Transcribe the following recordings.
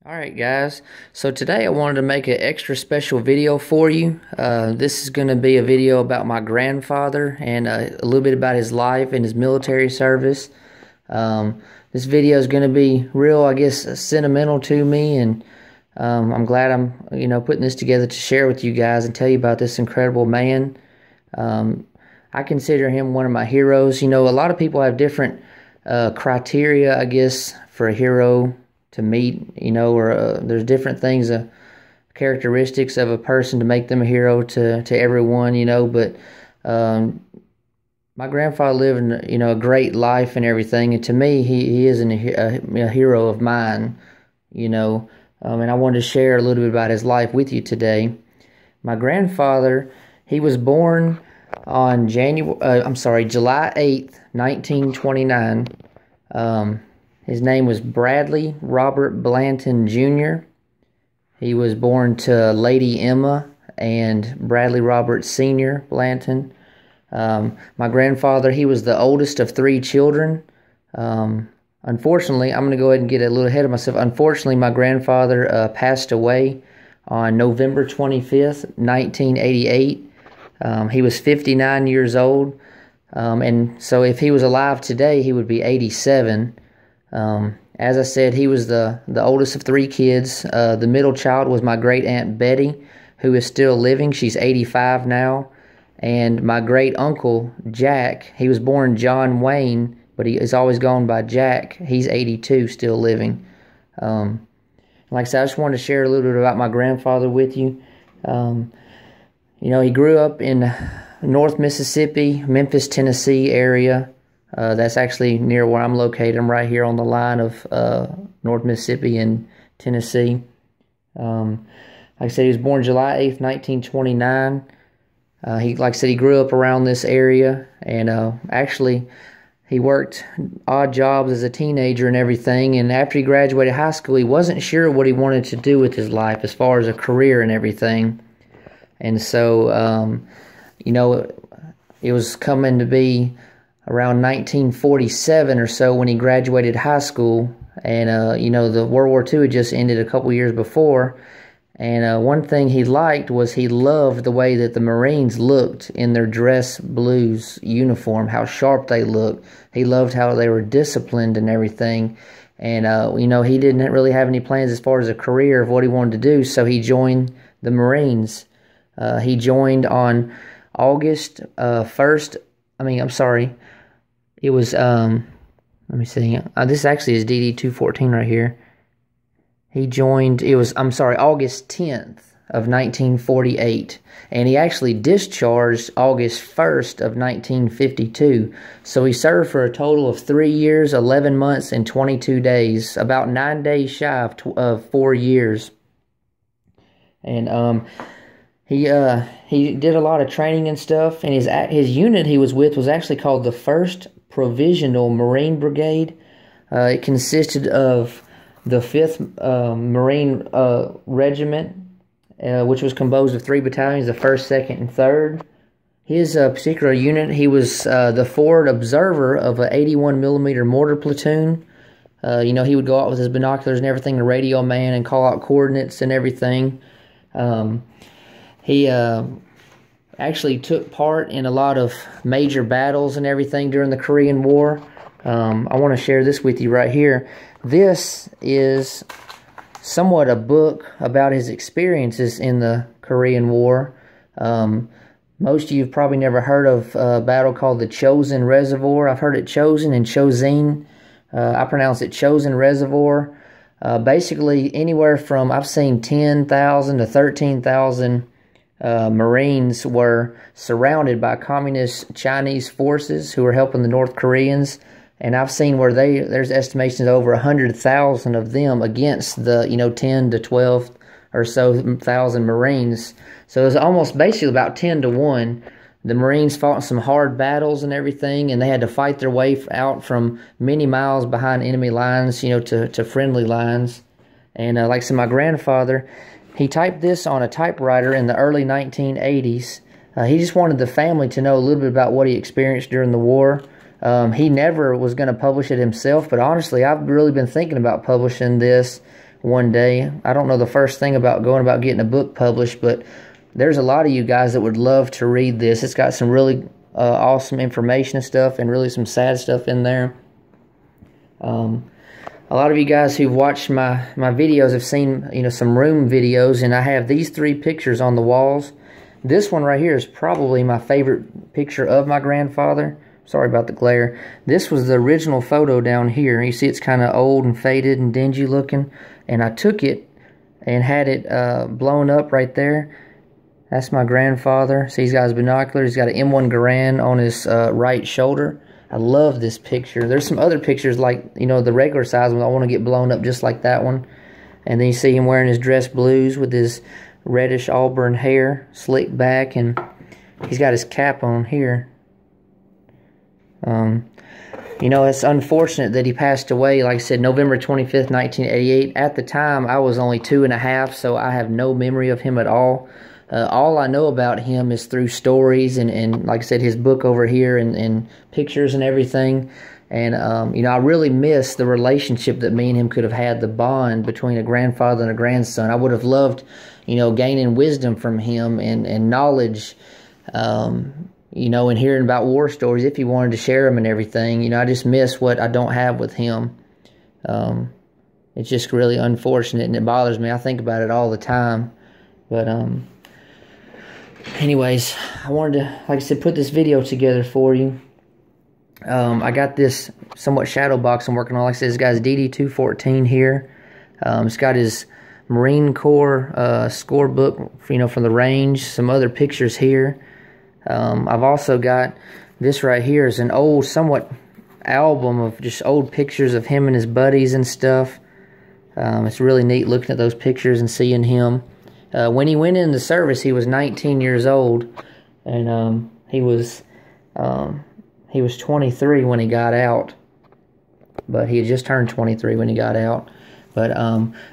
Alright guys, so today I wanted to make an extra special video for you. This is going to be a video about my grandfather and a little bit about his life and his military service. This video is going to be real, I guess, sentimental to me, and I'm glad I'm putting this together to share with you guys and tell you about this incredible man. I consider him one of my heroes. A lot of people have different criteria, I guess, for a hero to meet, or there's different things, characteristics of a person to make them a hero to everyone, but my grandfather lived, a great life and everything, and to me, he is a hero of mine, and I wanted to share a little bit about his life with you today. My grandfather, he was born on July 8th, 1929. His name was Bradley Robert Blanton Jr. He was born to Lady Emma and Bradley Robert Sr. Blanton. My grandfather, he was the oldest of three children. Unfortunately, I'm going to go ahead and get a little ahead of myself. Unfortunately, my grandfather passed away on November 25th, 1988. He was 59 years old. And so if he was alive today, he would be 87. As I said, he was the oldest of three kids. The middle child was my great aunt Betty, who is still living. She's 85 now. And my great uncle Jack, he was born John Wayne, but he is always gone by Jack. He's 82, still living. Like I said, I just wanted to share a little bit about my grandfather with you. He grew up in North Mississippi, Memphis, Tennessee area. That's actually near where I'm located. I'm right here on the line of North Mississippi and Tennessee. Like I said, he was born July 8th, 1929. Like I said, he grew up around this area, and actually, he worked odd jobs as a teenager and everything. And after he graduated high school, he wasn't sure what he wanted to do with his life as far as a career and everything. And so, it was coming to be around 1947 or so when he graduated high school, and the World War II had just ended a couple years before, and one thing he liked was he loved the way that the Marines looked in their dress blues uniform, how sharp they looked. He loved how they were disciplined and everything, and he didn't really have any plans as far as a career of what he wanted to do, so he joined the Marines. He joined on August 1st. It was, let me see. This actually is DD-214 right here. He joined, August 10th of 1948. And he actually discharged August 1st of 1952. So he served for a total of 3 years, 11 months, and 22 days. About 9 days shy of 4 years. And, he did a lot of training and stuff, and his unit he was with was actually called the 1st Provisional Marine Brigade. It consisted of the 5th Marine Regiment, which was composed of 3 battalions, the 1st, 2nd, and 3rd. His particular unit, he was the forward observer of an 81mm mortar platoon. He would go out with his binoculars and everything, the radio man, and call out coordinates and everything. He actually took part in a lot of major battles and everything during the Korean War. I want to share this with you right here. This is somewhat a book about his experiences in the Korean War. Most of you have probably never heard of a battle called the Chosin Reservoir. I've heard it Chosin and Chosin. I pronounce it Chosin Reservoir. Basically, anywhere from, I've seen 10,000 to 13,000 Marines were surrounded by communist Chinese forces who were helping the North Koreans, and I've seen where there's estimations of over 100,000 of them against the 10 to 12 or so thousand Marines. So it was almost basically about 10 to 1. The Marines fought some hard battles and everything, and they had to fight their way out from many miles behind enemy lines, to friendly lines. And like I said, my grandfather, he typed this on a typewriter in the early 1980s. He just wanted the family to know a little bit about what he experienced during the war. He never was going to publish it himself, but honestly, I've really been thinking about publishing this one day. I don't know the first thing about going about getting a book published, but there's a lot of you guys that would love to read this. It's got some really awesome information and stuff, and really some sad stuff in there. A lot of you guys who've watched my videos have seen, you know, some room videos, and I have these 3 pictures on the walls. This one right here is probably my favorite picture of my grandfather. Sorry about the glare. This was the original photo down here. You see it's kind of old and faded and dingy looking, and I took it and had it blown up right there. That's my grandfather. See, he's got his binoculars. He's got an M1 Garand on his right shoulder. I love this picture. There's some other pictures like, you know, the regular size ones. I want to get blown up just like that one. And then you see him wearing his dress blues with his reddish auburn hair, slicked back, and he's got his cap on here. You know, it's unfortunate that he passed away, like I said, November 25th, 1988. At the time, I was only 2.5, so I have no memory of him at all. All I know about him is through stories and like I said, his book over here and pictures and everything. And, you know, I really miss the relationship that me and him could have had, the bond between a grandfather and a grandson. I would have loved, you know, gaining wisdom from him and knowledge, you know, and hearing about war stories if he wanted to share them and everything. You know, I just miss what I don't have with him. It's just really unfortunate, and it bothers me. I think about it all the time. But, anyways, I wanted to, like I said, put this video together for you. I got this somewhat shadow box I'm working on. Like I said, this guy's DD-214 here. It's got his Marine Corps scorebook, you know, from the range. Some other pictures here. I've also got this right here is an old, somewhat album of just old pictures of him and his buddies and stuff. It's really neat looking at those pictures and seeing him. When he went in the service, he was 19 years old, and he was 23 when he got out. But he had just turned 23 when he got out. But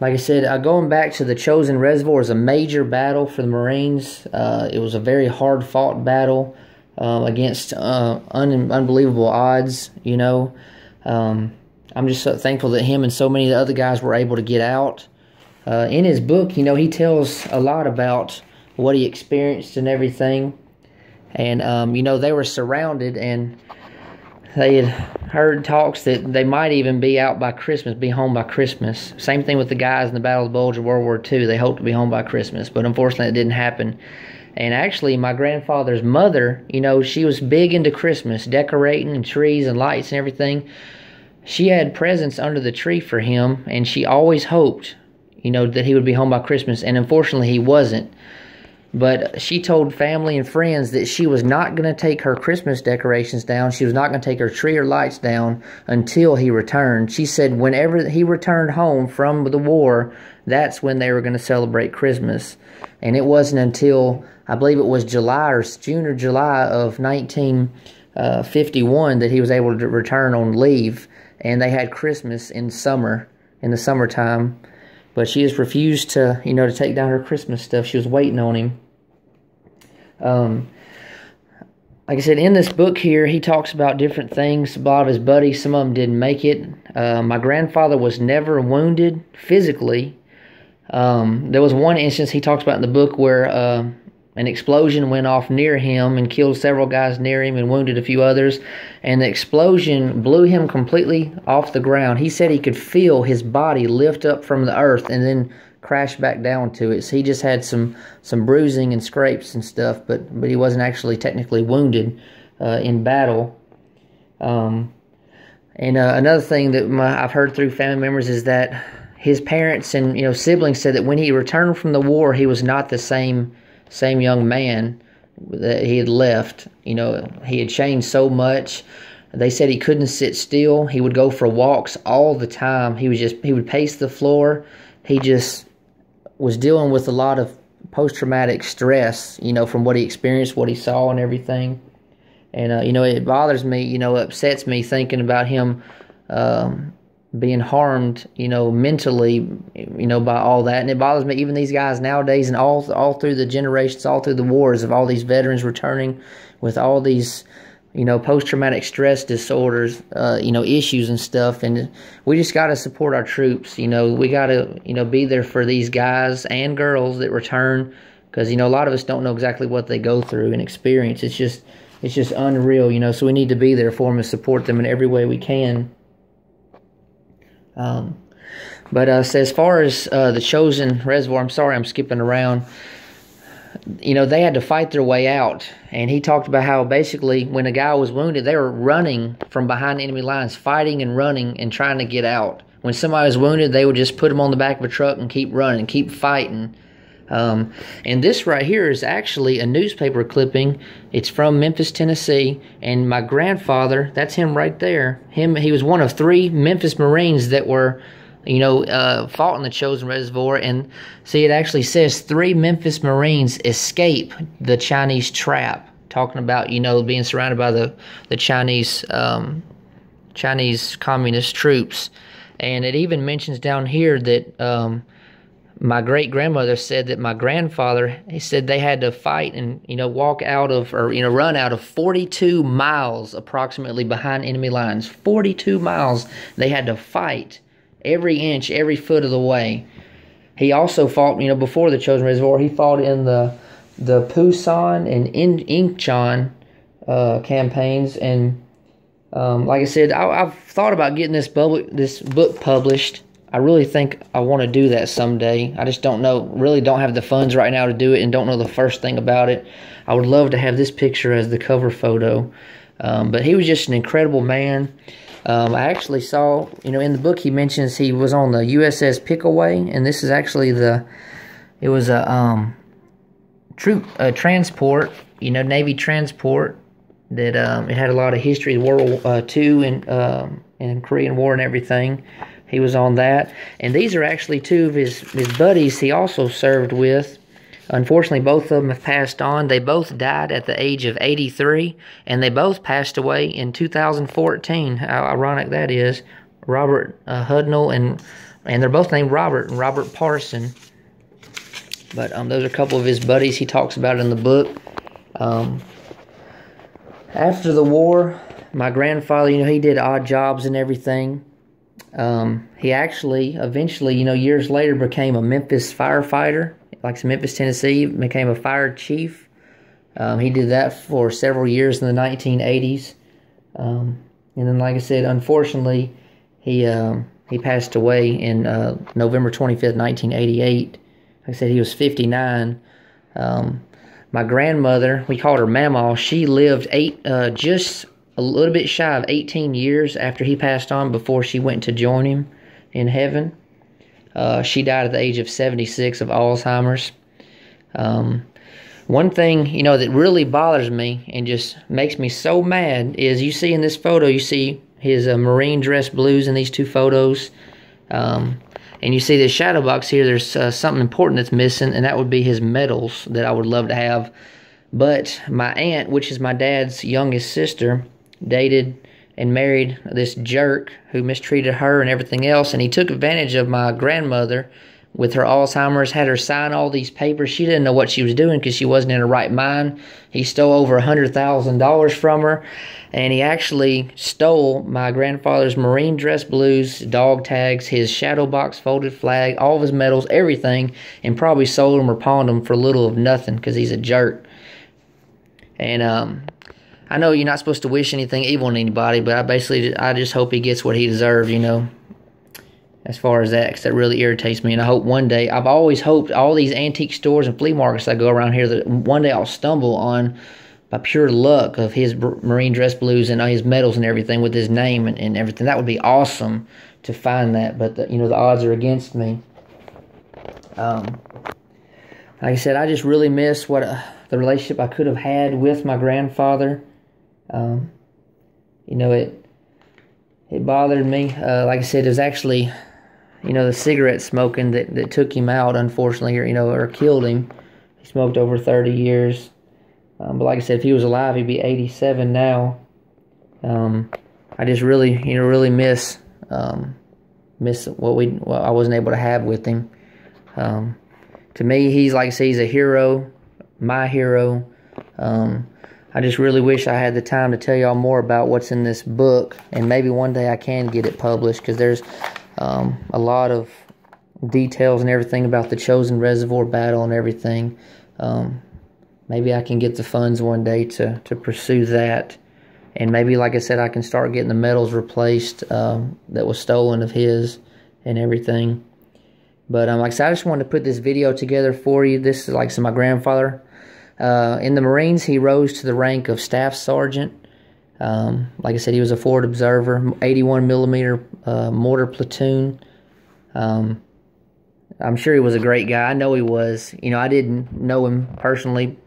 like I said, going back to the Chosin Reservoir was a major battle for the Marines. It was a very hard-fought battle against unbelievable odds, you know. I'm just so thankful that him and so many of the other guys were able to get out. In his book, you know, he tells a lot about what he experienced and everything. And, you know, they were surrounded, and they had heard talks that they might even be out by Christmas, be home by Christmas. Same thing with the guys in the Battle of the Bulge of World War II. They hoped to be home by Christmas, but unfortunately it didn't happen. And actually, my grandfather's mother, you know, she was big into Christmas, decorating and trees and lights and everything. She had presents under the tree for him, and she always hoped, you know, that he would be home by Christmas, and unfortunately he wasn't. But she told family and friends that she was not going to take her Christmas decorations down. She was not going to take her tree or lights down until he returned. She said whenever he returned home from the war, that's when they were going to celebrate Christmas. And it wasn't until, I believe it was July or June or July of 1951 that he was able to return on leave. And they had Christmas in summer, in the summertime. But she just refused to, you know, to take down her Christmas stuff. She was waiting on him. Like I said, in this book here, he talks about different things. A lot of his buddies, some of them didn't make it. My grandfather was never wounded physically. There was one instance he talks about in the book where an explosion went off near him and killed several guys near him and wounded a few others. And the explosion blew him completely off the ground. He said he could feel his body lift up from the earth and then crash back down to it. So he just had some bruising and scrapes and stuff, but he wasn't actually technically wounded in battle. And another thing that I've heard through family members is that his parents and, you know, siblings said that when he returned from the war, he was not the same young man that he had left. You know, he had changed so much. They said he couldn't sit still. He would go for walks all the time. He would pace the floor. He just was dealing with a lot of post-traumatic stress, you know, from what he experienced, what he saw and everything. And, you know, it bothers me, you know, upsets me thinking about him being harmed, you know, mentally, you know, by all that. And it bothers me, even these guys nowadays and all through the generations, all through the wars, of all these veterans returning with all these post-traumatic stress disorders, issues and stuff. And we just got to support our troops. We got to, be there for these guys and girls that return, because, a lot of us don't know exactly what they go through and experience. It's just unreal, so we need to be there for them and support them in every way we can. So as far as the Chosin Reservoir, I'm sorry I'm skipping around. They had to fight their way out. And he talked about how basically when a guy was wounded, they were running from behind enemy lines, fighting and running and trying to get out. When somebody was wounded, they would just put them on the back of a truck and keep running, keep fighting. And this right here is actually a newspaper clipping. It's from Memphis, Tennessee. And my grandfather, that's him right there. He was one of 3 Memphis Marines that were fought in the Chosin Reservoir. And see, it actually says 3 Memphis Marines escape the Chinese trap, talking about, being surrounded by the Chinese communist troops. And it even mentions down here that my great-grandmother said that my grandfather, he said they had to fight and, walk out of, or, run out of 42 miles approximately behind enemy lines. 42 miles they had to fight. Every inch, every foot of the way. He also fought, before the Chosin Reservoir, he fought in the Pusan and Incheon campaigns. And like I said, I've thought about getting this book published. I really think I want to do that someday. I just don't know, really don't have the funds right now to do it and don't know the first thing about it. I would love to have this picture as the cover photo. But he was just an incredible man. I actually saw, in the book he mentions he was on the USS Pickaway, and this is actually it was a transport, Navy transport that it had a lot of history, World War II and Korean War and everything. He was on that, and these are actually 2 of his buddies he also served with. Unfortunately, both of them have passed on. They both died at the age of 83, and they both passed away in 2014. How ironic that is. Robert Hudnall, and they're both named Robert, and Robert Parson. But those are a couple of his buddies he talks about in the book. After the war, my grandfather, he did odd jobs and everything. He actually, eventually, years later, became a Memphis firefighter. Like Memphis, Tennessee, became a fire chief. He did that for several years in the 1980s. And then, like I said, unfortunately, he passed away in November 25th, 1988. Like I said, he was 59. My grandmother, we called her Mamaw, she lived just a little bit shy of 18 years after he passed on before she went to join him in heaven. She died at the age of 76 of Alzheimer's. One thing, that really bothers me and just makes me so mad is you see in this photo, you see his Marine dress blues in these 2 photos. And you see the shadow box here, there's something important that's missing, and that would be his medals that I would love to have. But my aunt, which is my dad's youngest sister, dated and married this jerk who mistreated her and everything else, and he took advantage of my grandmother with her Alzheimer's, had her sign all these papers. She didn't know what she was doing because she wasn't in her right mind. He stole over $100,000 from her, and he actually stole my grandfather's Marine dress blues, dog tags, his shadow box folded flag, all of his medals, everything, and probably sold them or pawned them for little of nothing because he's a jerk. And I know you're not supposed to wish anything evil on anybody, but I just hope he gets what he deserves, as far as that, because that really irritates me. And I hope one day, I've always hoped all these antique stores and flea markets that go around here, that one day I'll stumble on, by pure luck, of his Marine dress blues and his medals and everything with his name and everything. That would be awesome to find that, but the odds are against me. Like I said, I just really miss the relationship I could have had with my grandfather. It bothered me. Like I said, it was actually, the cigarette smoking that took him out, unfortunately, or killed him. He smoked over 30 years. But like I said, if he was alive, he'd be 87 now. I just really, really miss what I wasn't able to have with him. To me, he's, like I say, he's a hero, my hero. I just really wish I had the time to tell y'all more about what's in this book, and maybe one day I can get it published, because there's a lot of details and everything about the Chosin Reservoir battle and everything. Maybe I can get the funds one day to pursue that, and maybe, like I said, I can start getting the medals replaced that was stolen of his and everything. But like I said, I just wanted to put this video together for you. This is like my grandfather. In the Marines, he rose to the rank of Staff Sergeant. Like I said, he was a forward observer, 81 millimeter mortar platoon. I'm sure he was a great guy. I know he was. You know, I didn't know him personally,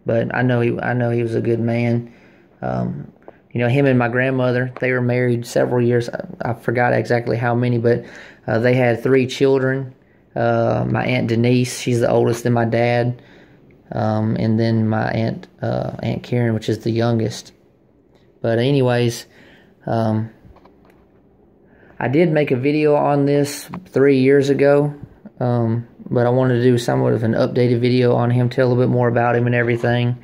but I know he was a good man. You know, him and my grandmother, they were married several years. I forgot exactly how many, but they had 3 children. My Aunt Denise, she's the oldest, then my dad, and then my Aunt Karen, which is the youngest. But anyways, I did make a video on this 3 years ago, but I wanted to do somewhat of an updated video on him, tell a little bit more about him and everything.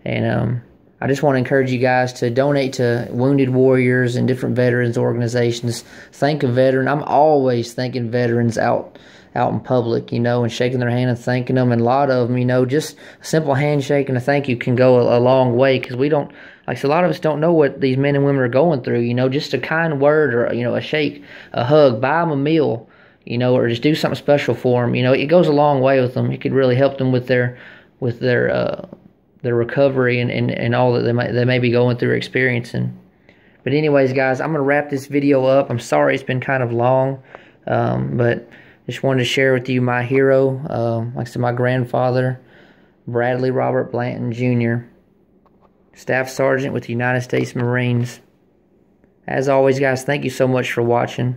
And I just want to encourage you guys to donate to Wounded Warriors and different veterans organizations. Thank a veteran. I'm always thanking veterans out in public, you know, and shaking their hand and thanking them. And a lot of them, you know, just a simple handshake and a thank you can go a long way, because we don't, like so a lot of us don't know what these men and women are going through, you know. Just a kind word, or, you know, a shake, a hug, buy them a meal, you know, or just do something special for them. You know, it goes a long way with them. It could really help them with their recovery and all that they may be going through or experiencing. But anyways, guys, I'm going to wrap this video up. I'm sorry it's been kind of long, but just wanted to share with you my hero, like I said, my grandfather, Bradley Robert Blanton Jr., Staff Sergeant with the United States Marines. As always, guys, thank you so much for watching.